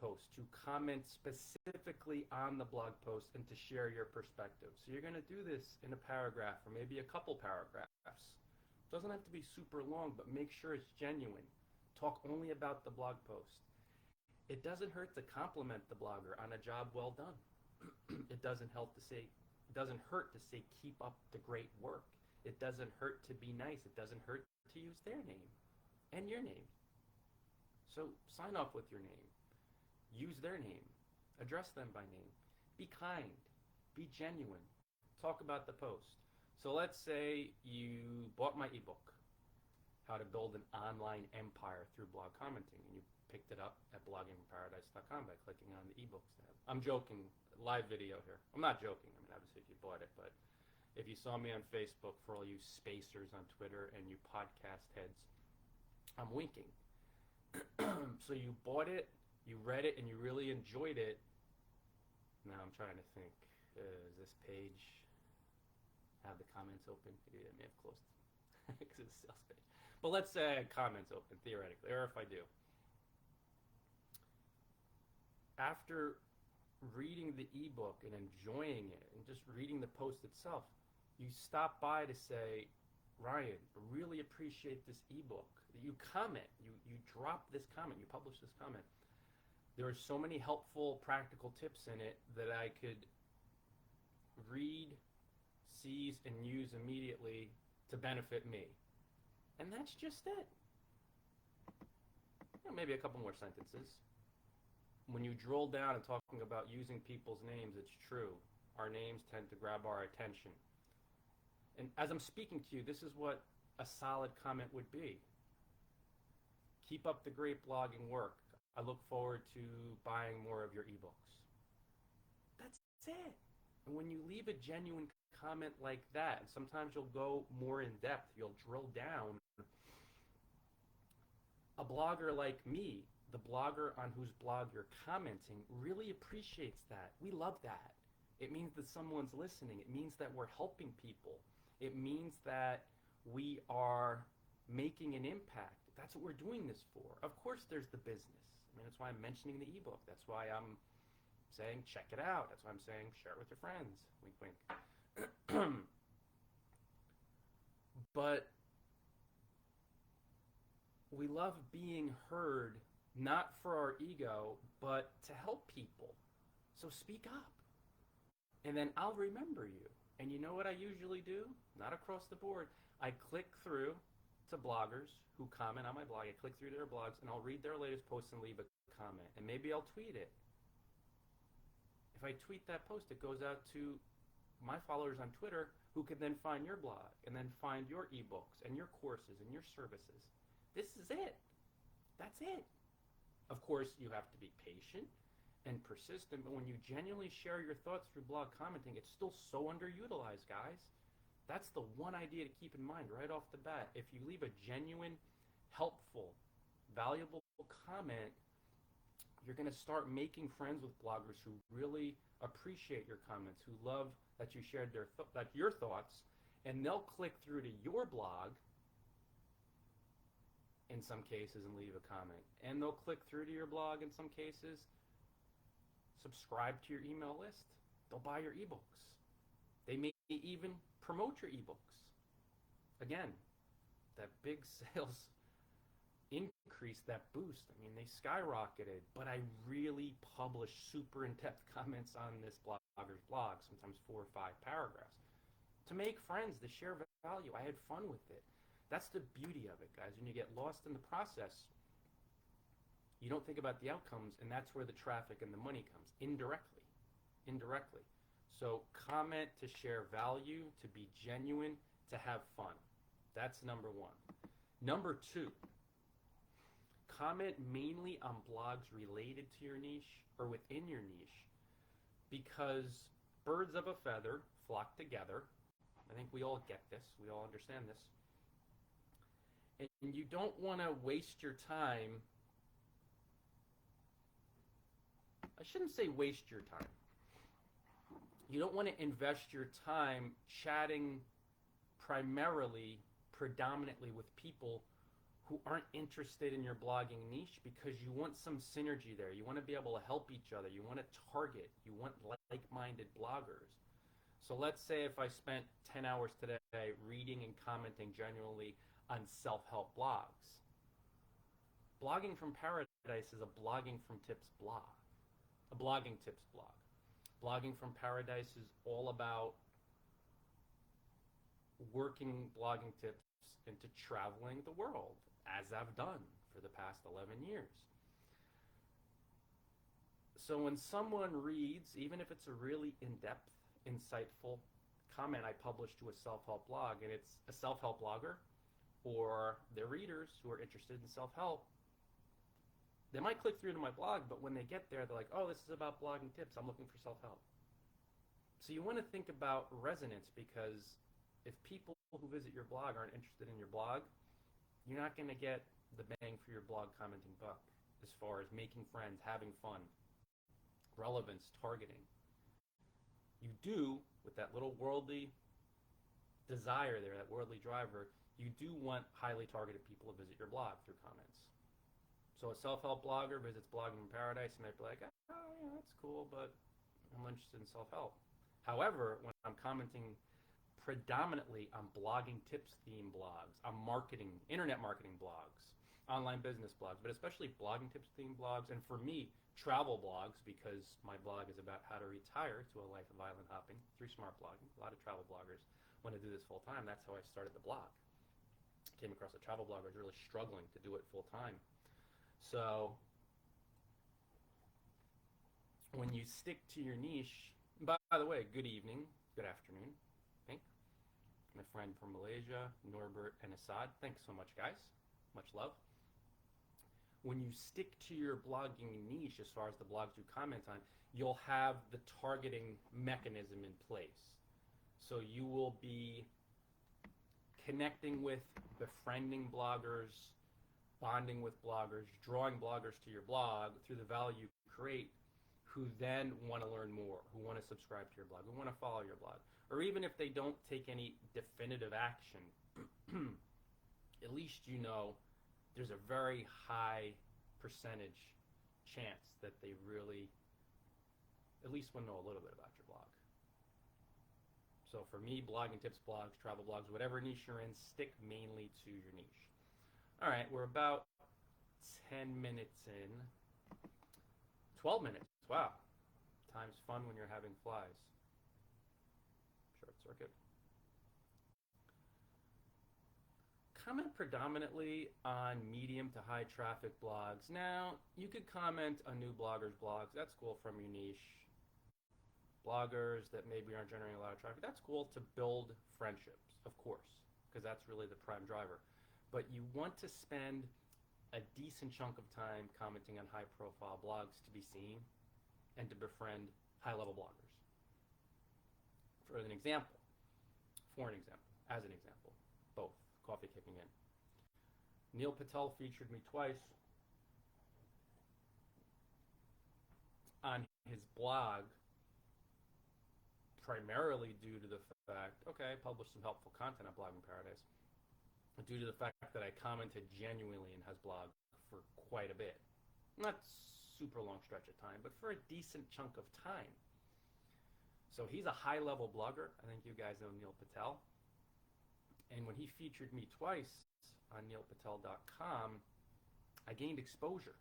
post, to comment specifically on the blog post, and to share your perspective. So you're going to do this in a paragraph or maybe a couple paragraphs. It doesn't have to be super long, but make sure it's genuine. Talk only about the blog post. It doesn't hurt to compliment the blogger on a job well done. It doesn't hurt to say keep up the great work. It doesn't hurt to be nice. It doesn't hurt to use their name and your name. So sign off with your name. Use their name. Address them by name. Be kind. Be genuine. Talk about the post. So let's say you bought my ebook, How to Build an Online Empire Through Blog Commenting, and you picked it up at bloggingparadise.com by clicking on the ebooks tab. I'm joking, live video here. I'm not joking. I mean, obviously if you bought it, but if you saw me on Facebook, for all you spacers on Twitter and you podcast heads, I'm winking. So you bought it, you read it, and you really enjoyed it. Now I'm trying to think, is this page have the comments open? Maybe I may have closed it because it's a sales page. But let's say I had comments open, theoretically, or if I do. After reading the ebook and enjoying it and just reading the post itself, you stop by to say, Ryan, I really appreciate this ebook. You comment, you drop this comment, you publish this comment. There are so many helpful practical tips in it that I could read, seize, and use immediately to benefit me. And that's just it. Maybe a couple more sentences. When you drill down and talking about using people's names, it's true. Our names tend to grab our attention. And as I'm speaking to you, this is what a solid comment would be. Keep up the great blogging work. I look forward to buying more of your ebooks. That's it. And when you leave a genuine comment like that, and sometimes you'll go more in depth, you'll drill down. A blogger like me, the blogger on whose blog you're commenting, really appreciates that. We love that. It means that someone's listening. It means that we're helping people. It means that we are making an impact. That's what we're doing this for. Of course there's the business. I mean, that's why I'm mentioning the ebook. That's why I'm saying check it out. That's why I'm saying share it with your friends. Wink, wink. But we love being heard, not for our ego, but to help people. So speak up. And then I'll remember you. And you know what I usually do? Not across the board. I click through to bloggers who comment on my blog. I click through their blogs, and I'll read their latest posts and leave a comment. And maybe I'll tweet it. If I tweet that post, it goes out to my followers on Twitter, who can then find your blog and then find your ebooks and your courses and your services. This is it. That's it. Of course, you have to be patient and persistent, but when you genuinely share your thoughts through blog commenting, it's still so underutilized, guys. That's the one idea to keep in mind right off the bat. If you leave a genuine, helpful, valuable comment, you're going to start making friends with bloggers who really appreciate your comments, who love that you shared your thoughts, and they'll click through to your blog in some cases and leave a comment. And they'll click through to your blog in some cases, subscribe to your email list. They'll buy your ebooks. They may even promote your ebooks. Again, that big sales increase, that boost, I mean, they skyrocketed, but I really publish super in-depth comments on this blogger's blog, sometimes 4 or 5 paragraphs, to make friends, to share value. I had fun with it. That's the beauty of it, guys. When you get lost in the process, you don't think about the outcomes, and that's where the traffic and the money comes, indirectly. So comment to share value, to be genuine, to have fun. That's number 1. Number 2, comment mainly on blogs related to your niche or within your niche, because birds of a feather flock together. I think we all get this. We all understand this. And you don't want to waste your time. I shouldn't say waste your time. You don't want to invest your time chatting predominantly with people who aren't interested in your blogging niche because you want some synergy there. You want to be able to help each other. You want to target. You want like-minded bloggers. So let's say if I spent 10 hours today reading and commenting genuinely on self-help blogs. Blogging from Paradise is a blogging from tips blog, a blogging tips blog. Blogging from Paradise is all about working blogging tips into traveling the world, as I've done for the past 11 years. So when someone reads, even if it's a really in-depth, insightful comment I published to a self-help blog, and it's a self-help blogger or their readers who are interested in self-help, they might click through to my blog, but when they get there, they're like, oh, this is about blogging tips. I'm looking for self-help. So you want to think about resonance, because if people who visit your blog aren't interested in your blog, you're not going to get the bang for your blog commenting buck as far as making friends, having fun, relevance, targeting. You do, with that little worldly desire there, that worldly driver, you do want highly targeted people to visit your blog through comments. So a self-help blogger visits Blogging in Paradise and might be like, oh, yeah, that's cool, but I'm interested in self-help. However, when I'm commenting predominantly on blogging tips theme blogs, on marketing, internet marketing blogs, online business blogs, but especially blogging tips theme blogs, and for me, travel blogs, because my blog is about how to retire to a life of island hopping through smart blogging. A lot of travel bloggers want to do this full time. That's how I started the blog. Came across a travel blogger who was really struggling to do it full time. So when you stick to your niche, by the way, good evening, good afternoon, Pink, my friend from Malaysia, Norbert and Assad. Thanks so much, guys. Much love. When you stick to your blogging niche, as far as the blogs you comment on, you'll have the targeting mechanism in place. So you will be connecting with, befriending bloggers, bonding with bloggers, drawing bloggers to your blog through the value you create, who then want to learn more, who want to subscribe to your blog, who want to follow your blog. Or even if they don't take any definitive action, at least you know there's a very high percentage chance that they really at least want to know a little bit about your blog. So for me, blogging tips blogs, travel blogs, whatever niche you're in, stick mainly to your niche. All right, we're about 10 minutes in. 12 minutes. Wow. Time's fun when you're having flies. Short circuit. Comment predominantly on medium to high traffic blogs. Now, you could comment on new bloggers' blogs. That's cool from your niche. Bloggers that maybe aren't generating a lot of traffic. That's cool to build friendships, of course, because that's really the prime driver. But you want to spend a decent chunk of time commenting on high-profile blogs to be seen and to befriend high-level bloggers. For an example, as an example, both, coffee kicking in. Neil Patel featured me twice on his blog, primarily due to the fact, okay, I published some helpful content on Blogging Paradise, due to the fact that I commented genuinely in his blog for quite a bit. Not super long stretch of time, but for a decent chunk of time. So he's a high-level blogger. I think you guys know Neil Patel. And when he featured me twice on neilpatel.com, I gained exposure.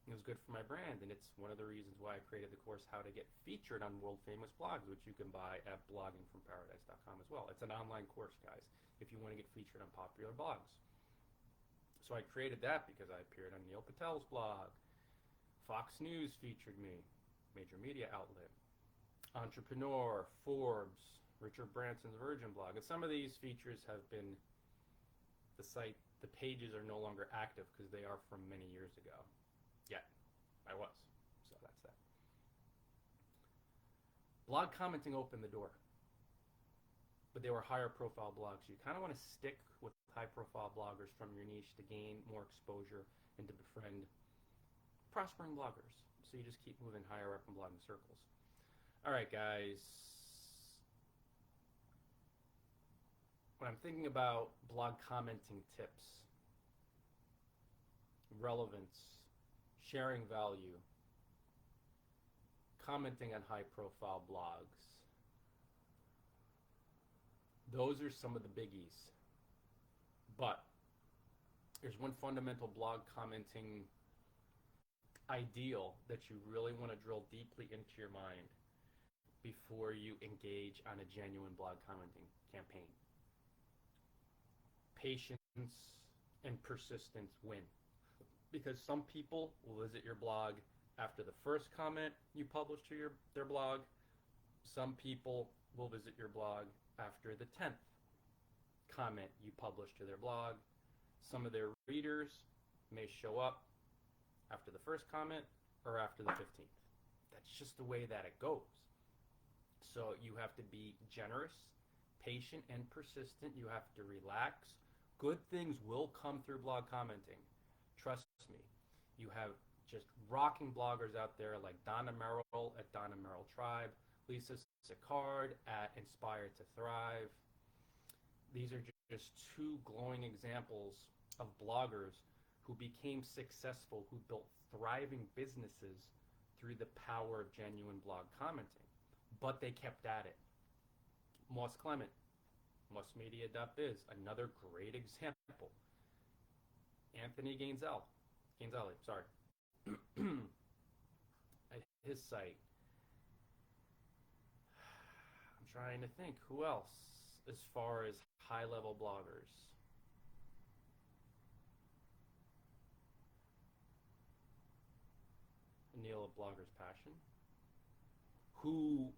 It was good for my brand, and it's one of the reasons why I created the course How to Get Featured on World Famous Blogs, which you can buy at bloggingfromparadise.com as well. It's an online course, guys, if you want to get featured on popular blogs. So I created that because I appeared on Neil Patel's blog. Fox News featured me, major media outlet. Entrepreneur, Forbes, Richard Branson's Virgin blog. And some of these features have been, the pages are no longer active because they are from many years ago. Yet, I was. So that's that. Blog commenting opened the door. But they were higher profile blogs. You kind of want to stick with high profile bloggers from your niche to gain more exposure and to befriend prospering bloggers. So you just keep moving higher up in blogging circles. All right, guys. When I'm thinking about blog commenting tips, relevance, sharing value, commenting on high profile blogs. Those are some of the biggies. But there's one fundamental blog commenting ideal that you really want to drill deeply into your mind before you engage on a genuine blog commenting campaign. Patience and persistence win. Because some people will visit your blog after the first comment you publish to their blog. Some people will visit your blog after the 10th comment you publish to their blog. Some of their readers may show up after the first comment or after the 15th. That's just the way that it goes. So you have to be generous, patient, and persistent. You have to relax. Good things will come through blog commenting. Trust me. You have just rocking bloggers out there like Donna Merrill at Donna Merrill Tribe, Lisa Sicard at Inspired to Thrive. These are just two glowing examples of bloggers who became successful, who built thriving businesses through the power of genuine blog commenting. But they kept at it. Moss Clement, mossmedia.biz, another great example. Anthony Gainzelli, sorry. At his site. I'm trying to think who else as far as high-level bloggers. Neil of Blogger's Passion, who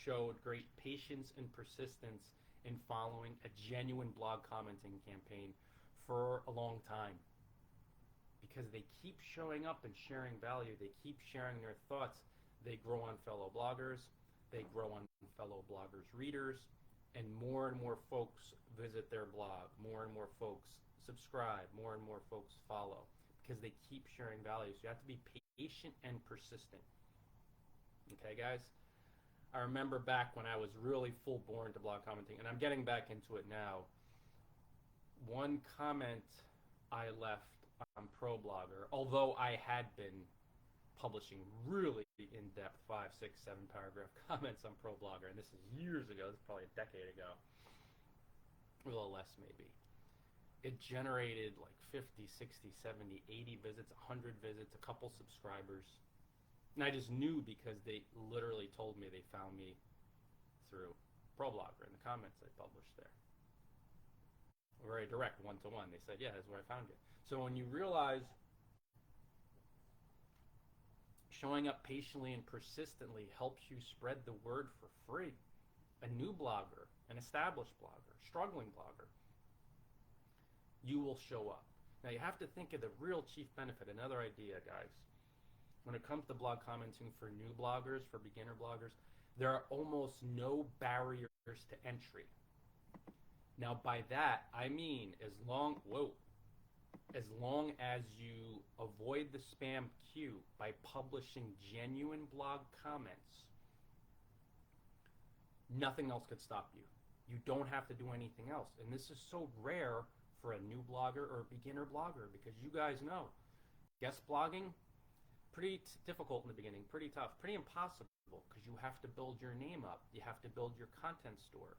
showed great patience and persistence in following a genuine blog commenting campaign for a long time. Because they keep showing up and sharing value, they keep sharing their thoughts, they grow on fellow bloggers, they grow on fellow bloggers' readers, and more folks visit their blog, more and more folks subscribe, more and more folks follow, because they keep sharing value. So you have to be patient and persistent. Okay, guys? I remember back when I was really full born to blog commenting, and I'm getting back into it now. One comment I left on ProBlogger, although I had been publishing really in-depth 5, 6, 7 paragraph comments on ProBlogger, and this is years ago, this is probably a decade ago, a little less maybe. It generated like 50, 60, 70, 80 visits, 100 visits, a couple subscribers. And I just knew because they literally told me they found me through ProBlogger in the comments I published there. Very direct, one-to-one. They said, yeah, that's where I found you. So when you realize showing up patiently and persistently helps you spread the word for free, a new blogger, an established blogger, struggling blogger, you will show up. Now you have to think of the real chief benefit. Another idea, guys. When it comes to blog commenting for new bloggers, for beginner bloggers, there are almost no barriers to entry. Now by that, I mean as long as you avoid the spam queue by publishing genuine blog comments, nothing else could stop you. You don't have to do anything else. And this is so rare for a new blogger or a beginner blogger, because you guys know, guest blogging, pretty difficult in the beginning, pretty tough, pretty impossible, because you have to build your name up. You have to build your content store,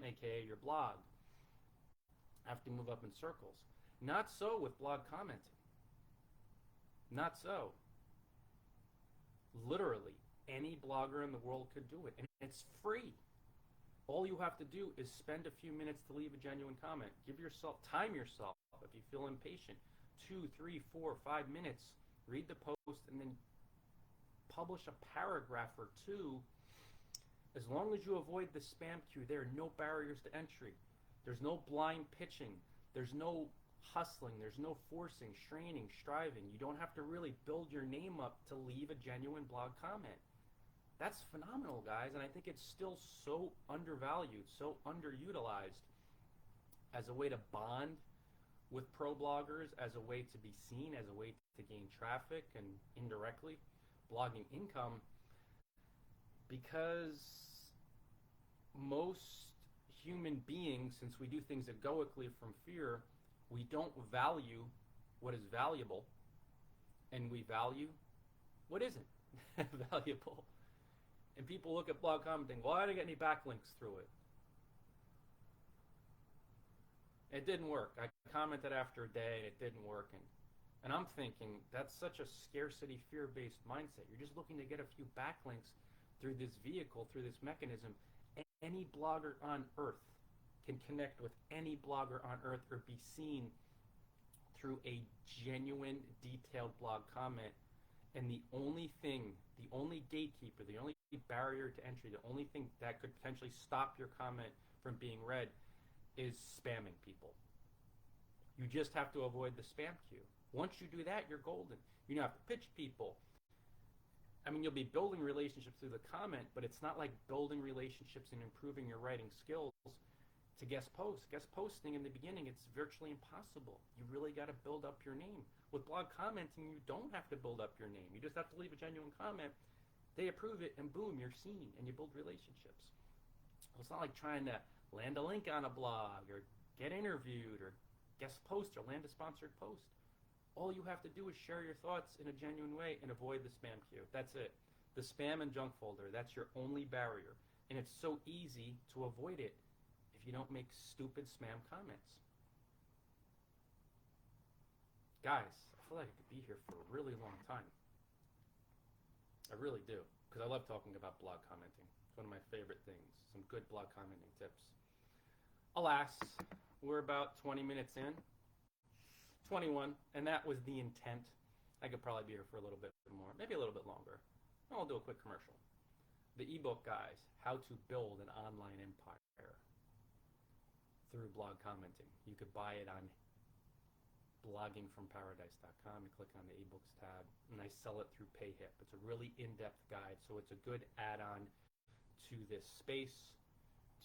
aka your blog. Have to move up in circles. Not so with blog commenting. Not so. Literally, any blogger in the world could do it, and it's free. All you have to do is spend a few minutes to leave a genuine comment. Time yourself if you feel impatient. 2, 3, 4, 5 minutes. Read the post and then publish a paragraph or two. As long as you avoid the spam queue, there are no barriers to entry. There's no blind pitching. There's no hustling. There's no forcing, straining, striving. You don't have to really build your name up to leave a genuine blog comment. That's phenomenal, guys, and I think it's still so undervalued, so underutilized as a way to bond with pro bloggers, as a way to be seen, as a way to gain traffic and indirectly blogging income, because most human beings, since we do things egoically from fear, we don't value what is valuable, and we value what isn't valuable. And people look at blog commenting, well, I didn't get any backlinks through it. It didn't work. I commented after a day and it didn't work. And I'm thinking, that's such a scarcity, fear-based mindset. You're just looking to get a few backlinks through this vehicle, through this mechanism. Any blogger on earth can connect with any blogger on earth or be seen through a genuine, detailed blog comment. And the only thing, the only gatekeeper, the only barrier to entry, the only thing that could potentially stop your comment from being read is spamming people. You just have to avoid the spam queue. Once you do that, you're golden. You don't have to pitch people. I mean, you'll be building relationships through the comment, but it's not like building relationships and improving your writing skills to guest post. Guest posting in the beginning, it's virtually impossible. You really got to build up your name. With blog commenting, you don't have to build up your name. You just have to leave a genuine comment. They approve it, and boom, you're seen, and you build relationships. It's not like trying to land a link on a blog or get interviewed or guest post or land a sponsored post. All you have to do is share your thoughts in a genuine way and avoid the spam queue. That's it. The spam and junk folder, that's your only barrier. And it's so easy to avoid it if you don't make stupid spam comments. Guys, I feel like I could be here for a really long time. I really do, because I love talking about blog commenting. It's one of my favorite things. Some good blog commenting tips. Alas, we're about 20 minutes in. 21, and that was the intent. I could probably be here for a little bit more, maybe a little bit longer. I'll do a quick commercial. The ebook, guys, How to Build an Online Empire through blog commenting. You could buy it on bloggingfromparadise.com. You click on the ebooks tab, and I sell it through PayHip. It's a really in-depth guide, so it's a good add-on to this space,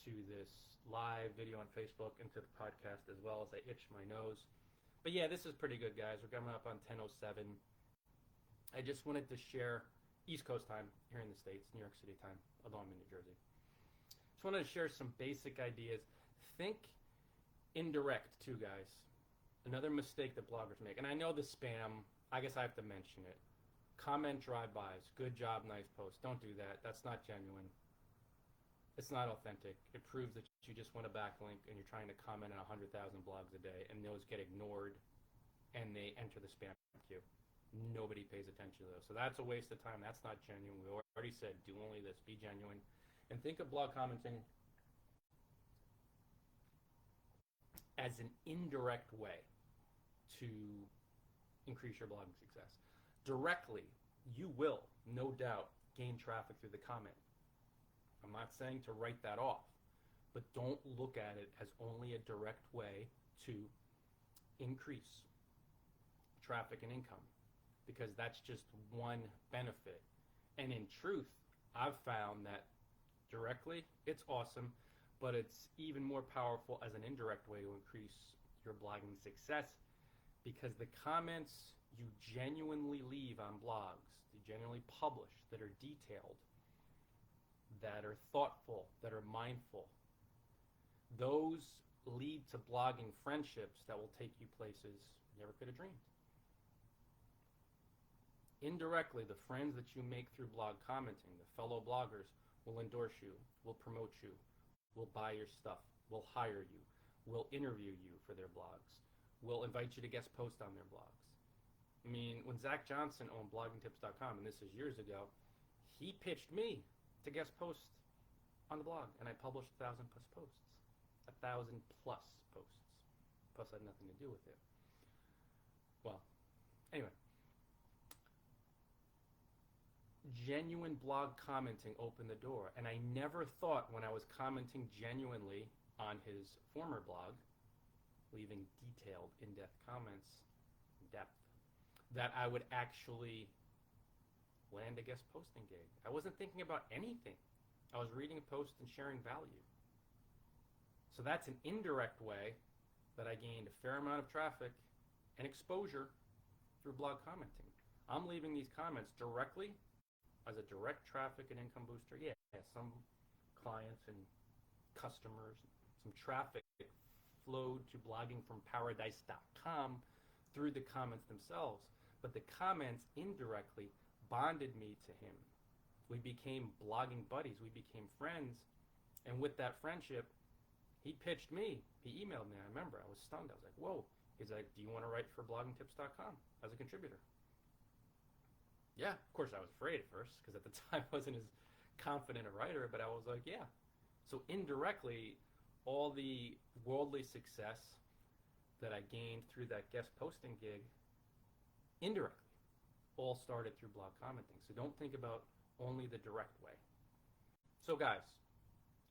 to this live video on Facebook, and to the podcast as well as I itch my nose. But yeah, this is pretty good, guys. We're coming up on 10:07. I just wanted to share East Coast time here in the States, New York City time, although I'm in New Jersey. Just wanted to share some basic ideas. Think indirect too, guys. Another mistake that bloggers make. And I know the spam, I guess I have to mention it. Comment drive-bys. Good job, nice post. Don't do that. That's not genuine. It's not authentic. It proves that you just want a backlink and you're trying to comment on 100,000 blogs a day, and those get ignored and they enter the spam queue. Nobody pays attention to those. So that's a waste of time. That's not genuine. We already said do only this. Be genuine. And think of blog commenting as an indirect way to increase your blogging success. Directly, you will, no doubt, gain traffic through the comment. I'm not saying to write that off, but don't look at it as only a direct way to increase traffic and income, because that's just one benefit. And in truth, I've found that directly, it's awesome, but it's even more powerful as an indirect way to increase your blogging success, because the comments you genuinely leave on blogs, you genuinely publish, that are detailed, that are thoughtful, that are mindful, those lead to blogging friendships that will take you places you never could have dreamed. Indirectly, the friends that you make through blog commenting, the fellow bloggers, will endorse you, will promote you, will buy your stuff, will hire you, will interview you for their blogs, will invite you to guest post on their blogs. I mean, when Zach Johnson owned bloggingtips.com, and this is years ago, he pitched me to guest post on the blog, and I published 1,000 plus posts. 1,000 plus posts. Plus I had nothing to do with it. Well, anyway. Genuine blog commenting opened the door, and I never thought when I was commenting genuinely on his former blog, leaving detailed, in-depth comments, that I would actually land a guest posting gig. I wasn't thinking about anything. I was reading a post and sharing value. So that's an indirect way that I gained a fair amount of traffic and exposure through blog commenting. I'm leaving these comments directly as a direct traffic and income booster. Yeah, some clients and customers, some traffic flowed to bloggingfromparadise.com through the comments themselves, but the comments indirectly bonded me to him. We became blogging buddies. We became friends. And with that friendship, he pitched me. He emailed me. I remember. I was stunned. I was like, whoa. He's like, do you want to write for bloggingtips.com as a contributor? Yeah, of course I was afraid at first because at the time I wasn't as confident a writer, but I was like, yeah. So indirectly, all the worldly success that I gained through that guest posting gig, indirectly, all started through blog commenting. So don't think about only the direct way. So guys,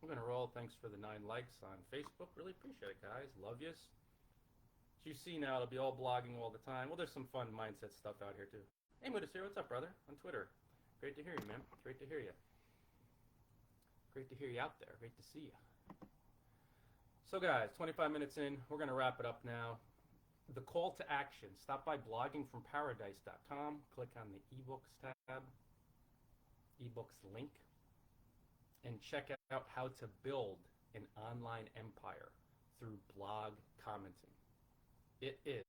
I'm going to roll. Thanks for the 9 likes on Facebook. Really appreciate it, guys. Love yous. As you see now, it'll be all blogging all the time. Well, there's some fun mindset stuff out here, too. Hey, Mudas here. What's up, brother? On Twitter. Great to hear you, man. Great to hear you. Great to hear you out there. Great to see you. So, guys, 25 minutes in. We're going to wrap it up now. The call to action. Stop by bloggingfromparadise.com. Click on the ebooks tab, ebooks link, and check out how to build an online empire through blog commenting. It is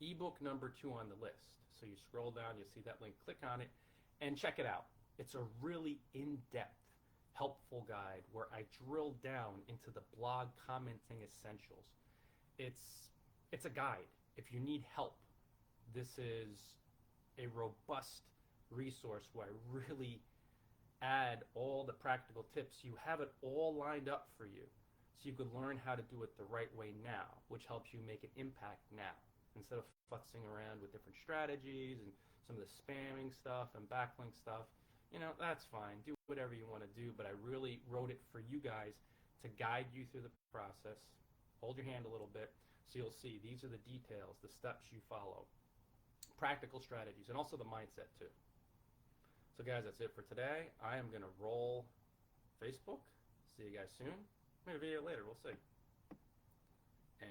ebook number 2 on the list. So you scroll down, you see that link, click on it, and check it out. It's a really in-depth, helpful guide where I drill down into the blog commenting essentials. It's a guide. If you need help, this is a robust resource where I really add all the practical tips. You have it all lined up for you so you could learn how to do it the right way now, which helps you make an impact now instead of futzing around with different strategies and some of the spamming stuff and backlink stuff. You know, that's fine. Do whatever you want to do, but I really wrote it for you guys to guide you through the process. Hold your hand a little bit so you'll see these are the details, the steps you follow, practical strategies, and also the mindset too. So guys, that's it for today. I am going to roll Facebook. See you guys soon. Maybe a video later. We'll see. And